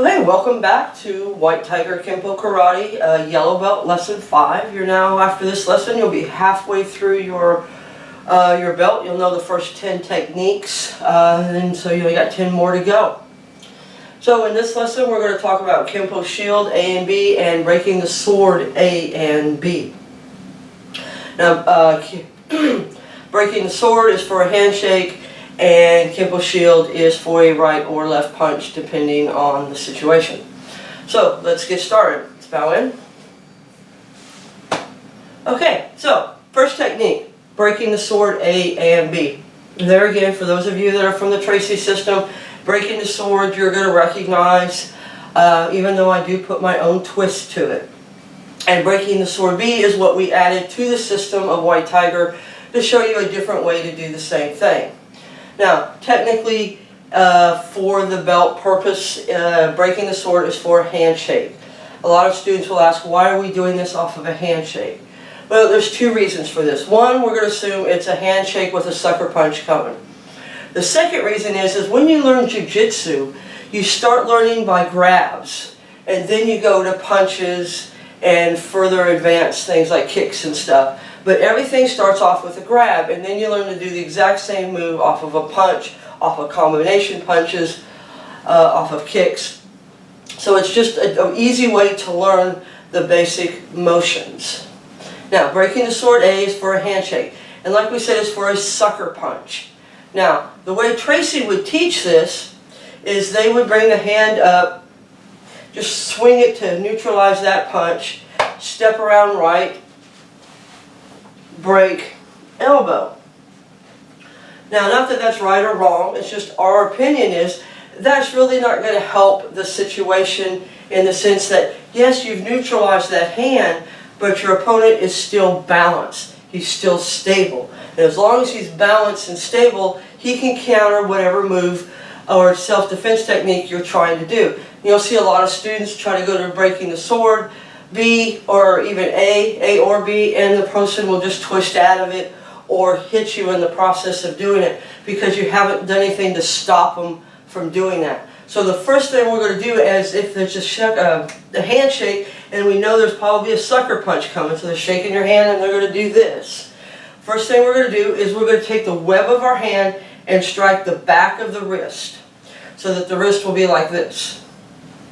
Okay, welcome back to White Tiger Kenpo Karate, Yellow Belt Lesson 5. You're now, after this lesson, you'll be halfway through your belt. You'll know the first 10 techniques, and so you only got 10 more to go. So in this lesson, we're going to talk about Kenpo Shield A and B and breaking the sword A and B. Now, breaking the sword is for a handshake, and Kenpo Shield is for a right or left punch depending on the situation. So let's get started. Let's bow in. Okay, so first technique, breaking the sword A and B. There again, for those of you that are from the Tracy system, breaking the sword you're going to recognize, even though I do put my own twist to it. And breaking the sword B is what we added to the system of White Tiger to show you a different way to do the same thing. Now, technically, for the belt purpose, breaking the sword is for a handshake. A lot of students will ask, why are we doing this off of a handshake? Well, there's two reasons for this. One, we're going to assume it's a handshake with a sucker punch coming. The second reason is when you learn jiu-jitsu, you start learning by grabs, and then you go to punches and further advanced things like kicks and stuff. But everything starts off with a grab, and then you learn to do the exact same move off of a punch, off of combination punches, off of kicks. So it's just an easy way to learn the basic motions. Now, breaking the sword A is for a handshake, and like we said, it's for a sucker punch. Now, the way Tracy would teach this is they would bring the hand up, just swing it to neutralize that punch, step around right, break, elbow. Now, not that that's right or wrong, it's just our opinion is that's really not going to help the situation in the sense that, yes, you've neutralized that hand, but your opponent is still balanced. He's still stable. And as long as he's balanced and stable, he can counter whatever move or self-defense technique you're trying to do. You'll see a lot of students try to go to breaking the sword, B or even A or B, and the person will just twist out of it or hit you in the process of doing it because you haven't done anything to stop them from doing that. So the first thing we're going to do is if there's a handshake and we know there's probably a sucker punch coming, so they're shaking your hand and they're going to do this. First thing we're going to do is we're going to take the web of our hand and strike the back of the wrist so that the wrist will be like this.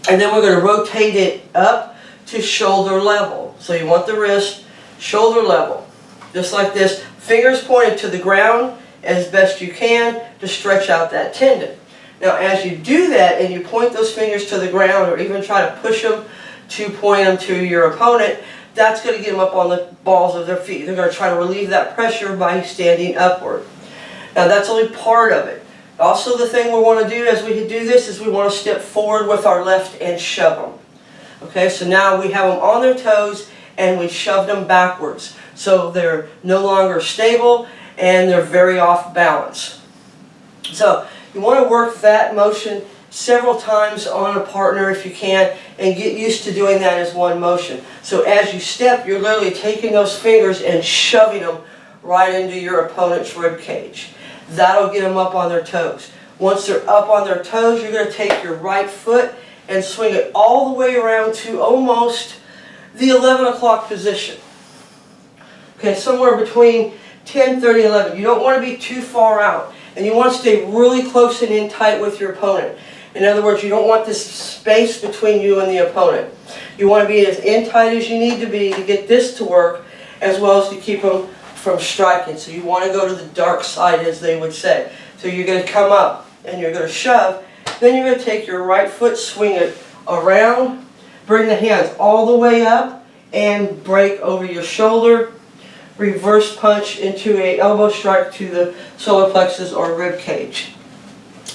And then we're going to rotate it up to shoulder level. So you want the wrist shoulder level, just like this, fingers pointed to the ground as best you can to stretch out that tendon. Now as you do that and you point those fingers to the ground or even try to push them to point them to your opponent, that's going to get them up on the balls of their feet. They're going to try to relieve that pressure by standing upward. Now that's only part of it. Also, the thing we want to do as we do this is we want to step forward with our left and shove them. Okay, so now we have them on their toes and we shoved them backwards. So they're no longer stable and they're very off balance. So you want to work that motion several times on a partner if you can and get used to doing that as one motion. So as you step, you're literally taking those fingers and shoving them right into your opponent's rib cage. That'll get them up on their toes. Once they're up on their toes, you're going to take your right foot and swing it all the way around to almost the 11 o'clock position. Okay, somewhere between 10, 30, 11. You don't want to be too far out. And you want to stay really close and in tight with your opponent. In other words, you don't want this space between you and the opponent. You want to be as in tight as you need to be to get this to work, as well as to keep them from striking. So you want to go to the dark side, as they would say. So you're going to come up and you're going to shove. Then you're going to take your right foot, swing it around, bring the hands all the way up, and break over your shoulder. Reverse punch into an elbow strike to the solar plexus or rib cage.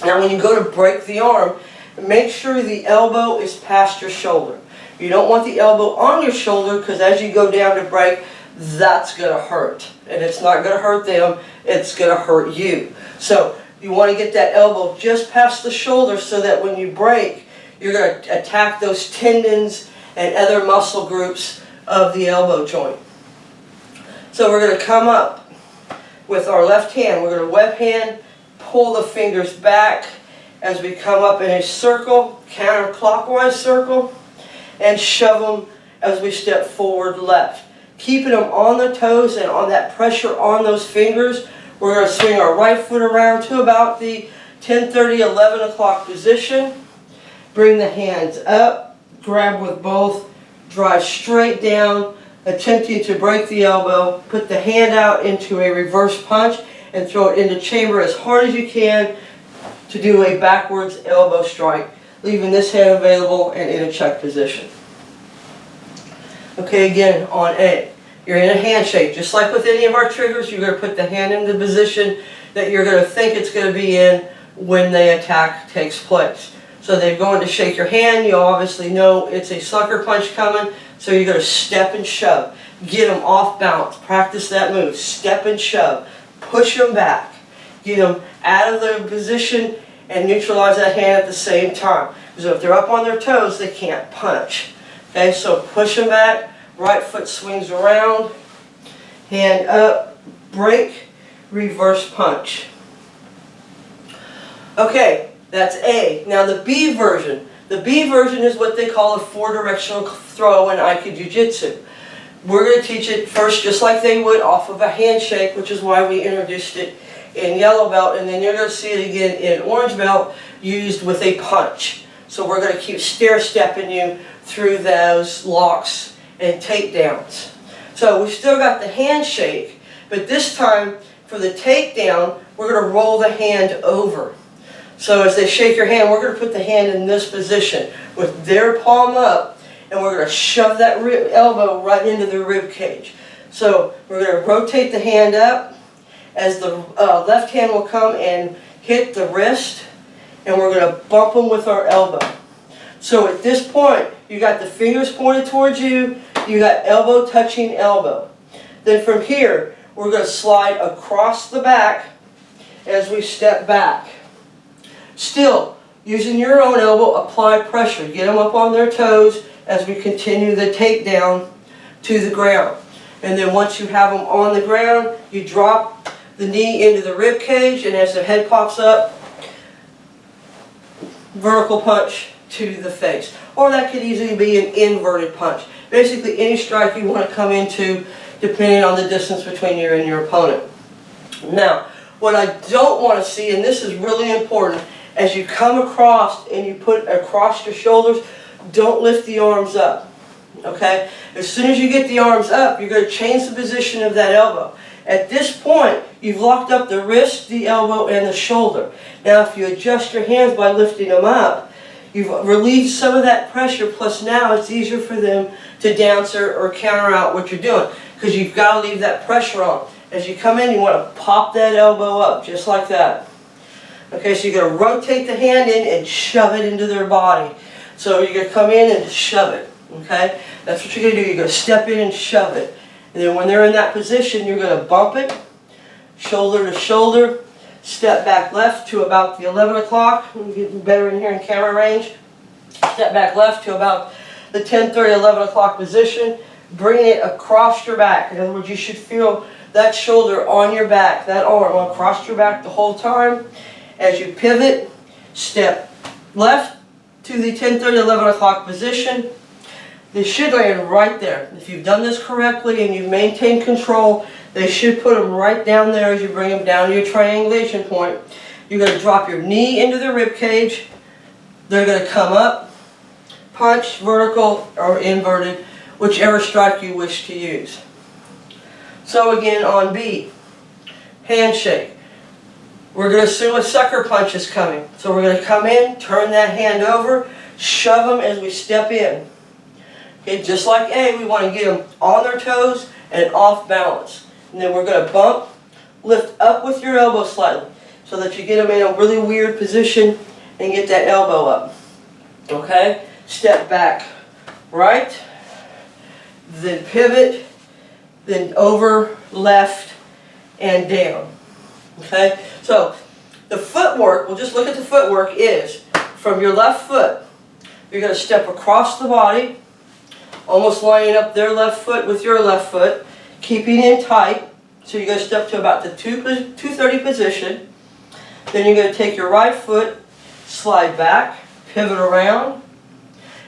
Now when you go to break the arm, make sure the elbow is past your shoulder. You don't want the elbow on your shoulder because as you go down to break, that's going to hurt. And it's not going to hurt them, it's going to hurt you. So you want to get that elbow just past the shoulder so that when you break, you're going to attack those tendons and other muscle groups of the elbow joint. So we're going to come up with our left hand. We're going to web hand, pull the fingers back, as we come up in a circle, counterclockwise circle, and shove them as we step forward left. Keeping them on the toes and on that pressure on those fingers, we're going to swing our right foot around to about the 10:30, 11 o'clock position. Bring the hands up, grab with both, drive straight down, attempting to break the elbow. Put the hand out into a reverse punch and throw it into chamber as hard as you can to do a backwards elbow strike, leaving this hand available and in a check position. Okay, again on A, you're in a handshake. Just like with any of our triggers, you're going to put the hand in the position that you're going to think it's going to be in when the attack takes place. So they're going to shake your hand. You obviously know it's a sucker punch coming, so you're going to step and shove. Get them off balance. Practice that move. Step and shove. Push them back. Get them out of the position and neutralize that hand at the same time. Because if they're up on their toes, they can't punch. Okay, so push them back. Right foot swings around. Hand up. Break. Reverse punch. Okay, that's A. Now the B version. The B version is what they call a four-directional throw in Aikido Jiu-Jitsu. We're going to teach it first just like they would off of a handshake, which is why we introduced it in yellow belt, and then you're going to see it again in orange belt used with a punch. So we're going to keep stair-stepping you through those locks and takedowns. So we've still got the handshake, but this time for the takedown, we're going to roll the hand over. So as they shake your hand, we're going to put the hand in this position with their palm up, and we're going to shove that elbow right into the rib cage. So we're going to rotate the hand up as the left hand will come and hit the wrist, and we're going to bump them with our elbow. So at this point, you got the fingers pointed towards you, you got elbow touching elbow. Then from here, we're going to slide across the back as we step back. Still, using your own elbow, apply pressure. Get them up on their toes as we continue the takedown to the ground. And then once you have them on the ground, you drop the knee into the rib cage, and as the head pops up, vertical punch to the face. Or that could easily be an inverted punch. Basically any strike you want to come into depending on the distance between you and your opponent. Now, what I don't want to see, and this is really important, as you come across and you put across your shoulders, don't lift the arms up. Okay? As soon as you get the arms up, you're going to change the position of that elbow. At this point, you've locked up the wrist, the elbow, and the shoulder. Now, if you adjust your hands by lifting them up, you've relieved some of that pressure, plus now it's easier for them to dance or counter out what you're doing, because you've got to leave that pressure on. As you come in, you want to pop that elbow up, just like that. Okay, so you're going to rotate the hand in and shove it into their body. So you're going to come in and shove it. Okay, that's what you're going to do. You're going to step in and shove it. And then when they're in that position, you're going to bump it, shoulder to shoulder, step back left to about the 11 o'clock. I'm getting better in here in camera range. Step back left to about the 10:30, 11 o'clock position. Bring it across your back. In other words, you should feel that shoulder on your back, that arm across your back the whole time. As you pivot, step left to the 10:30, 11 o'clock position. They should land right there. If you've done this correctly and you've maintained control, they should put them right down there as you bring them down to your triangulation point. You're going to drop your knee into the rib cage. They're going to come up, punch, vertical or inverted, whichever strike you wish to use. So again on B, handshake. We're going to assume a sucker punch is coming. So we're going to come in, turn that hand over, shove them as we step in. Okay, just like A, we want to get them on their toes and off balance. And then we're going to bump, lift up with your elbow slightly so that you get them in a really weird position and get that elbow up. Okay, step back right, then pivot, then over, left, and down. Okay, so the footwork, we'll just look at the footwork, is from your left foot, you're going to step across the body, almost lining up their left foot with your left foot, keeping in tight. So you're going to step to about the 230 position. Then you're going to take your right foot, slide back, pivot around,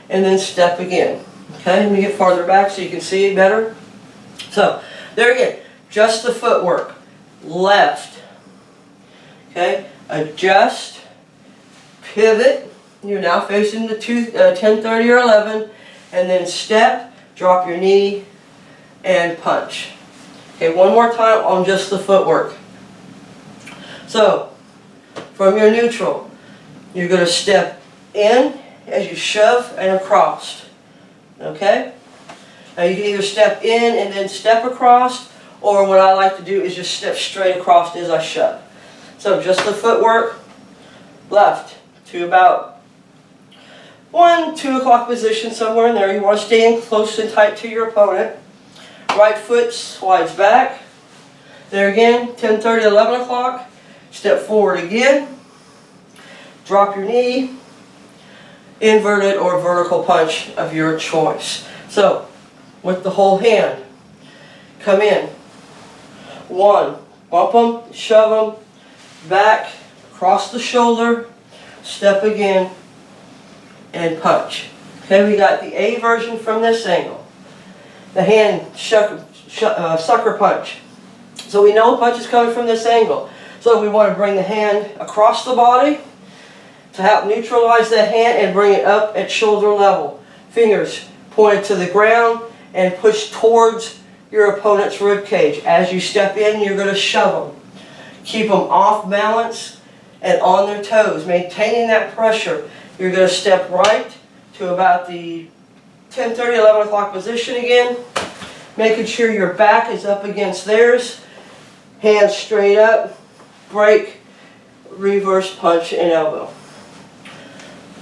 and then step again. Okay, let me get farther back so you can see it better. So, there again, just the footwork. Left. Okay, adjust, pivot. You're now facing the 10, 30, or 11, and then step, drop your knee, and punch. Okay, one more time on just the footwork. So, from your neutral, you're going to step in as you shove and across. Okay? Now you can either step in and then step across, or what I like to do is just step straight across as I shove. So just the footwork, left to about 1, 2 o'clock position, somewhere in there. You want to stay in close and tight to your opponent. Right foot slides back. There again, 10, 30, 11 o'clock. Step forward again. Drop your knee. Inverted or vertical punch of your choice. So, with the whole hand, come in. 1, bump them, shove them, back, across the shoulder, step again, and punch. Okay, we got the A version from this angle. The hand sucker punch. So we know a punch is coming from this angle. So we want to bring the hand across the body to help neutralize that hand and bring it up at shoulder level. Fingers pointed to the ground and push towards your opponent's rib cage. As you step in, you're going to shove them. Keep them off balance and on their toes, maintaining that pressure. You're going to step right to about the 10, 30, 11 o'clock position again, making sure your back is up against theirs. Hands straight up, break, reverse punch, and elbow.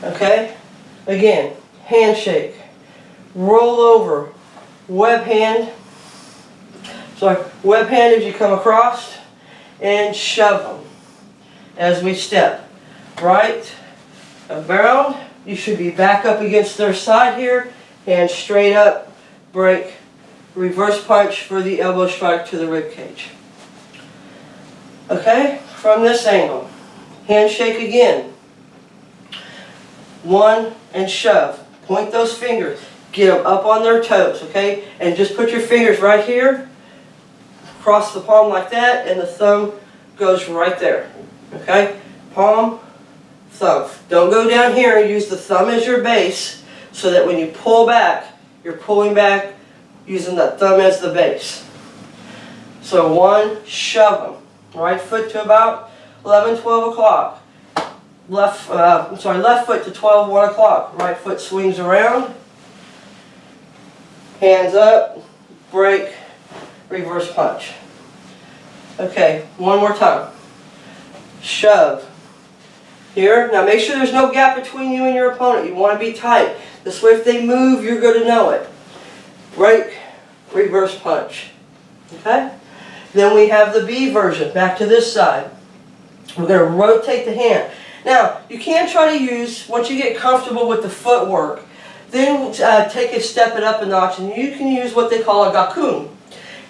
Okay? Again, handshake, roll over, web hand. Sorry, web hand as you come across, and shove them as we step. Right, around. You should be back up against their side here. Hands straight up, break, reverse punch for the elbow strike to the rib cage. Okay, from this angle, handshake again. 1 and shove. Point those fingers. Get them up on their toes, okay? And just put your fingers right here, across the palm like that, and the thumb goes right there. Okay? Palm, thumb. Don't go down here and use the thumb as your base, so that when you pull back, you're pulling back using that thumb as the base. So 1, shove them. Right foot to about 11, 12 o'clock. Left foot to 12, 1 o'clock. Right foot swings around. Hands up, break, reverse punch. Okay, one more time. Shove. Here, now make sure there's no gap between you and your opponent. You want to be tight. This way if they move, you're going to know it. Break, reverse punch. Okay? Then we have the B version, back to this side. We're going to rotate the hand. Now, you can try to use, once you get comfortable with the footwork, then take it, step it up a notch, and you can use what they call a gakun.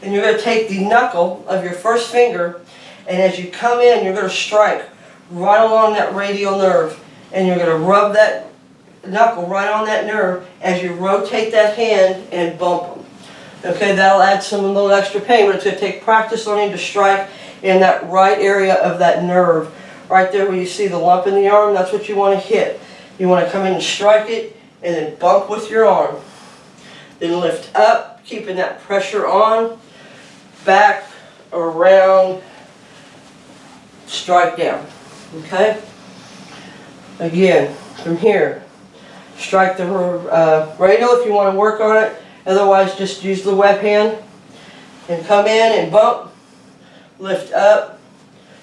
And you're going to take the knuckle of your first finger, and as you come in, you're going to strike right along that radial nerve. And you're going to rub that knuckle right on that nerve as you rotate that hand and bump them. Okay, that'll add some little extra pain, but it's going to take practice learning to strike in that right area of that nerve. Right there where you see the lump in the arm, that's what you want to hit. You want to come in and strike it, and then bump with your arm. Then lift up, keeping that pressure on, back, around, strike down. Okay? Again, from here, strike the radial if you want to work on it. Otherwise, just use the web hand and come in and bump, lift up,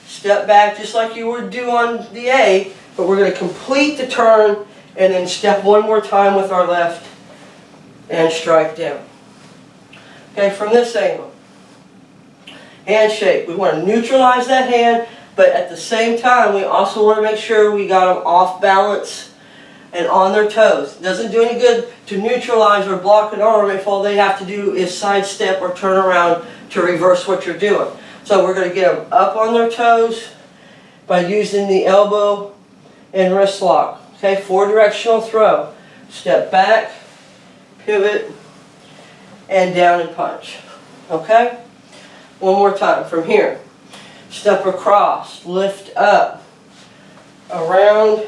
step back just like you would do on the A, but we're going to complete the turn and then step one more time with our left and strike down. Okay, from this angle, handshake. We want to neutralize that hand, but at the same time, we also want to make sure we got them off balance and on their toes. It doesn't do any good to neutralize or block an arm if all they have to do is sidestep or turn around to reverse what you're doing. So we're going to get them up on their toes by using the elbow and wrist lock. Okay, 4-directional throw. Step back, pivot, and down and punch. Okay? One more time from here. Step across, lift up, around,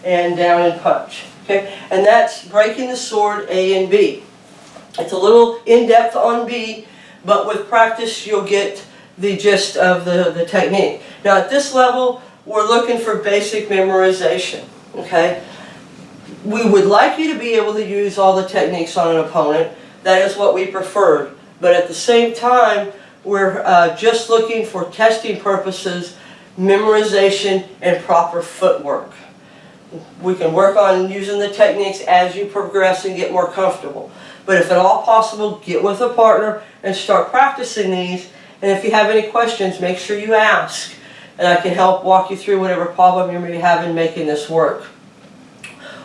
and down and punch. Okay? And that's breaking the sword A and B. It's a little in-depth on B, but with practice you'll get the gist of the technique. Now at this level, we're looking for basic memorization. Okay? We would like you to be able to use all the techniques on an opponent. That is what we preferred. But at the same time, we're just looking for testing purposes, memorization, and proper footwork. We can work on using the techniques as you progress and get more comfortable. But if at all possible, get with a partner and start practicing these. And if you have any questions, make sure you ask. And I can help walk you through whatever problem you may be having making this work.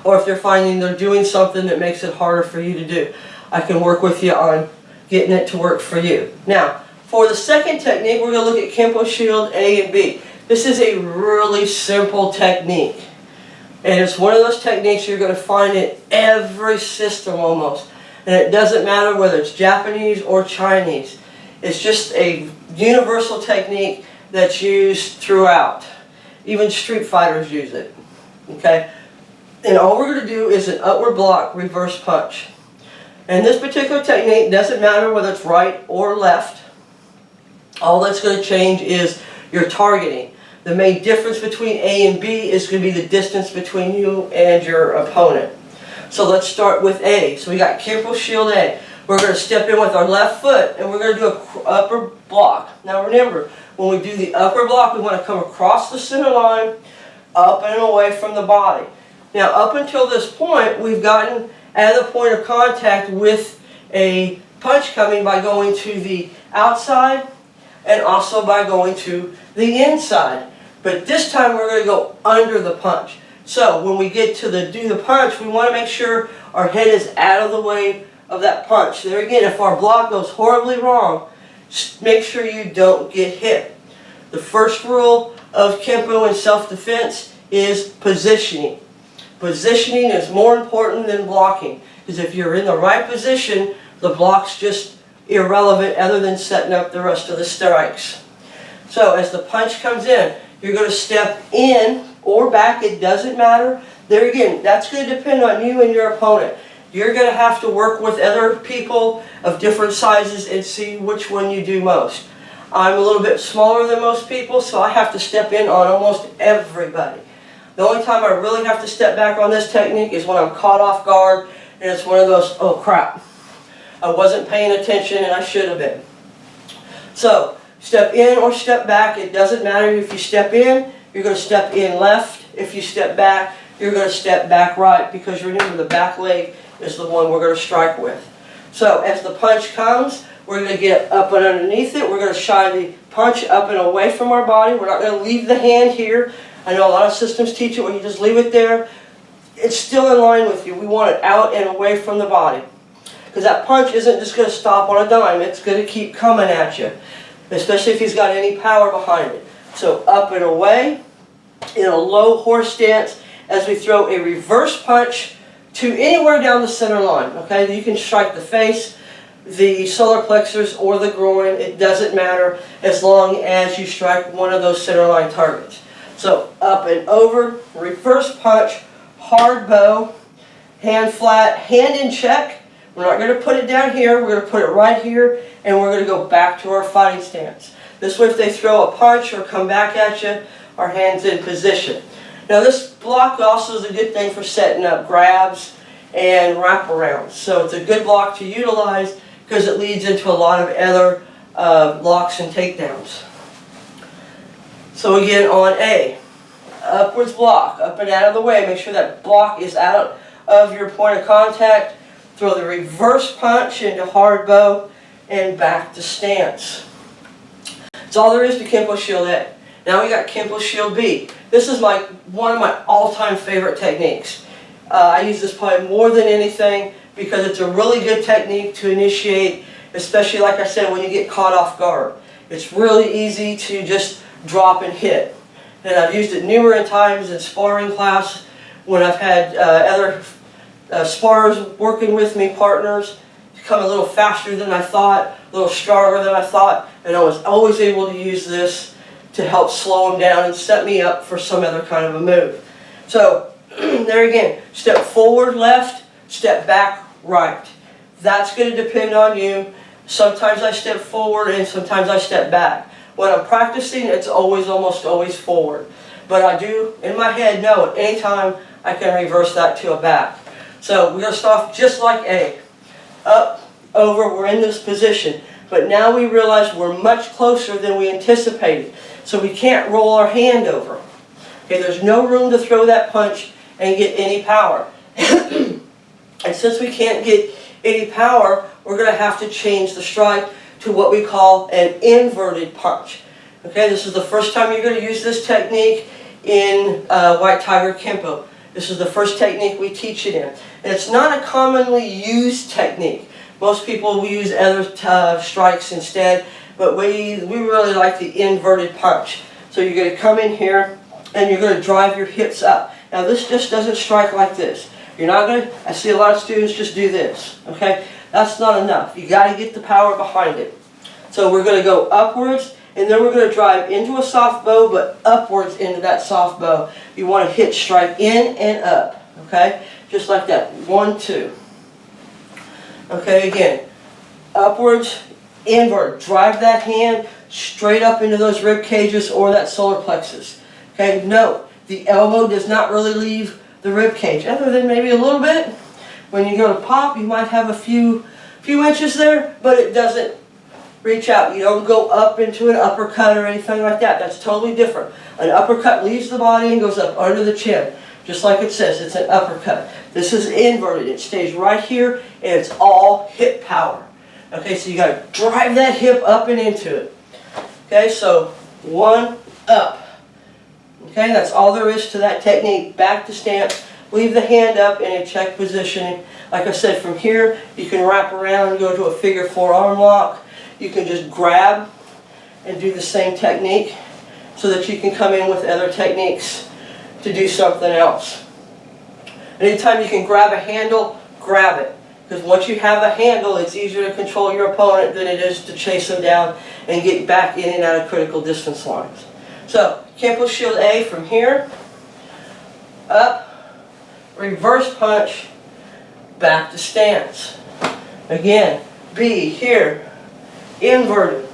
Or if they're finding they're doing something that makes it harder for you to do, I can work with you on getting it to work for you. Now, for the second technique, we're going to look at Kenpo Shield A and B. This is a really simple technique. And it's one of those techniques you're going to find in every system almost. And it doesn't matter whether it's Japanese or Chinese. It's just a universal technique that's used throughout. Even street fighters use it. Okay? And all we're going to do is an upward block, reverse punch. And this particular technique doesn't matter whether it's right or left. All that's going to change is your targeting. The main difference between A and B is going to be the distance between you and your opponent. So let's start with A. So we got Kenpo Shield A. We're going to step in with our left foot and we're going to do an upper block. Now remember, when we do the upper block, we want to come across the center line, up and away from the body. Now up until this point, we've gotten at the point of contact with a punch coming by going to the outside and also by going to the inside. But this time we're going to go under the punch. So when we get to do the punch, we want to make sure our head is out of the way of that punch. There again, if our block goes horribly wrong, make sure you don't get hit. The first rule of Kenpo and self-defense is positioning. Positioning is more important than blocking, because if you're in the right position, the block's just irrelevant other than setting up the rest of the strikes. So as the punch comes in, you're going to step in or back, it doesn't matter. There again, that's going to depend on you and your opponent. You're going to have to work with other people of different sizes and see which one you do most. I'm a little bit smaller than most people, so I have to step in on almost everybody. The only time I really have to step back on this technique is when I'm caught off guard and it's one of those, oh crap, I wasn't paying attention and I should have been. So, step in or step back, it doesn't matter if you step in, you're going to step in left. If you step back, you're going to step back right, because remember the back leg is the one we're going to strike with. So, as the punch comes, we're going to get up and underneath it. We're going to shy the punch up and away from our body. We're not going to leave the hand here. I know a lot of systems teach it where you just leave it there. It's still in line with you. We want it out and away from the body. Because that punch isn't just going to stop on a dime. It's going to keep coming at you. Especially if he's got any power behind it. So up and away in a low horse stance as we throw a reverse punch to anywhere down the center line. Okay, you can strike the face, the solar plexus, or the groin. It doesn't matter as long as you strike one of those center line targets. So up and over, reverse punch, hard bow, hand flat, hand in check. We're not going to put it down here, we're going to put it right here, and we're going to go back to our fighting stance. This way if they throw a punch or come back at you, our hand's in position. Now this block also is a good thing for setting up grabs and wraparounds. So it's a good block to utilize because it leads into a lot of other locks and takedowns. So again on A, upwards block, up and out of the way, make sure that block is out of your point of contact. Throw the reverse punch into hard bow and back to stance. That's all there is to Kenpo Shield A. Now we got Kenpo Shield B. This is one of my all-time favorite techniques. I use this probably more than anything because it's a really good technique to initiate, especially like I said when you get caught off guard. It's really easy to just drop and hit. and I've used it numerous times in sparring class when I've had other sparrers working with me, partners, come a little faster than I thought, a little stronger than I thought, and I was always able to use this to help slow them down and set me up for some other kind of a move. So there again, step forward left, step back right. That's going to depend on you. Sometimes I step forward and sometimes I step back. When I'm practicing, it's almost always forward. But I do, in my head, know at any time I can reverse that to a back. So we're going to start off just like A. Up, over, we're in this position. But now we realize we're much closer than we anticipated. So we can't roll our hand over. Okay, there's no room to throw that punch and get any power. And since we can't get any power, we're going to have to change the strike to what we call an inverted punch. Okay, this is the first time you're going to use this technique in White Tiger Kenpo. This is the first technique we teach it in. And it's not a commonly used technique. Most people will use other strikes instead, but we really like the inverted punch. So you're going to come in here and you're going to drive your hips up. Now this just doesn't strike like this. You're not going to, I see a lot of students just do this. Okay, that's not enough. You got to get the power behind it. So we're going to go upwards, and then we're going to drive into a soft bow, but upwards into that soft bow. You want to hit strike in and up. Okay, just like that. 1, 2. Okay, again, upwards, invert. Drive that hand straight up into those rib cages or that solar plexus. Okay, note, the elbow does not really leave the rib cage, other than maybe a little bit. When you go to pop, you might have a few inches there, but it doesn't reach out. You don't go up into an uppercut or anything like that. That's totally different. An uppercut leaves the body and goes up under the chin. Just like it says, it's an uppercut. This is inverted. It stays right here, and it's all hip power. Okay, so you got to drive that hip up and into it. Okay, so 1, up. Okay, that's all there is to that technique. Back to stance. Leave the hand up in a check position. Like I said, from here, you can wrap around and go to a figure 4 arm lock. You can just grab and do the same technique so that you can come in with other techniques to do something else. Anytime you can grab a handle, grab it. Because once you have a handle, it's easier to control your opponent than it is to chase them down and get back in and out of critical distance lines. So, Kenpo Shield A from here, up, reverse punch, back to stance. Again, B here, inverted.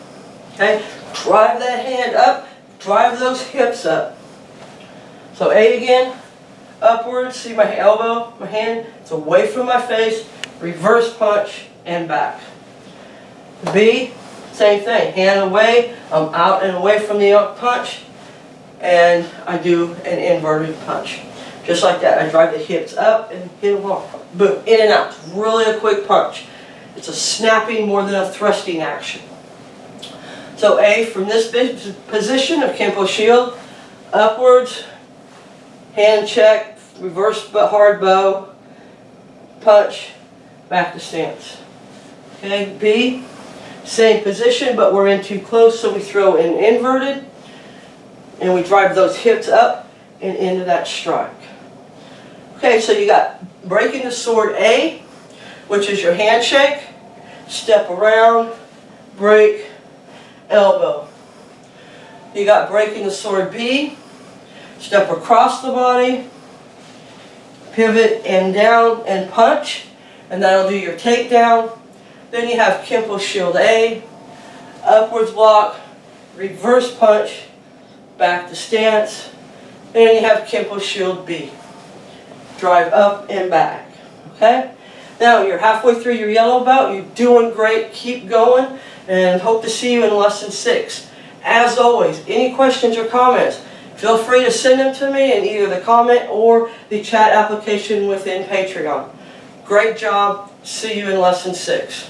Okay, drive that hand up, drive those hips up. So A again, upwards, see my elbow, my hand, it's away from my face, reverse punch, and back. B, same thing, hand away, I'm out and away from the punch, and I do an inverted punch. Just like that, I drive the hips up and hit them off. Boom, in and out. It's really a quick punch. It's a snapping more than a thrusting action. So A, from this position of Kenpo Shield, upwards, hand check, reverse but hard bow, punch, back to stance. Okay, B, same position, but we're in too close, so we throw an inverted, and we drive those hips up and into that strike. Okay, so you got breaking the sword A, which is your handshake, step around, break, elbow. You got breaking the sword B, step across the body, pivot and down and punch, and that'll do your takedown. Then you have Kenpo Shield A, upwards block, reverse punch, back to stance. Then you have Kenpo Shield B, drive up and back. Okay? Now you're halfway through your yellow belt, you're doing great, keep going, and hope to see you in lesson 6. As always, any questions or comments, feel free to send them to me in either the comment or the chat application within Patreon. Great job. See you in lesson 6.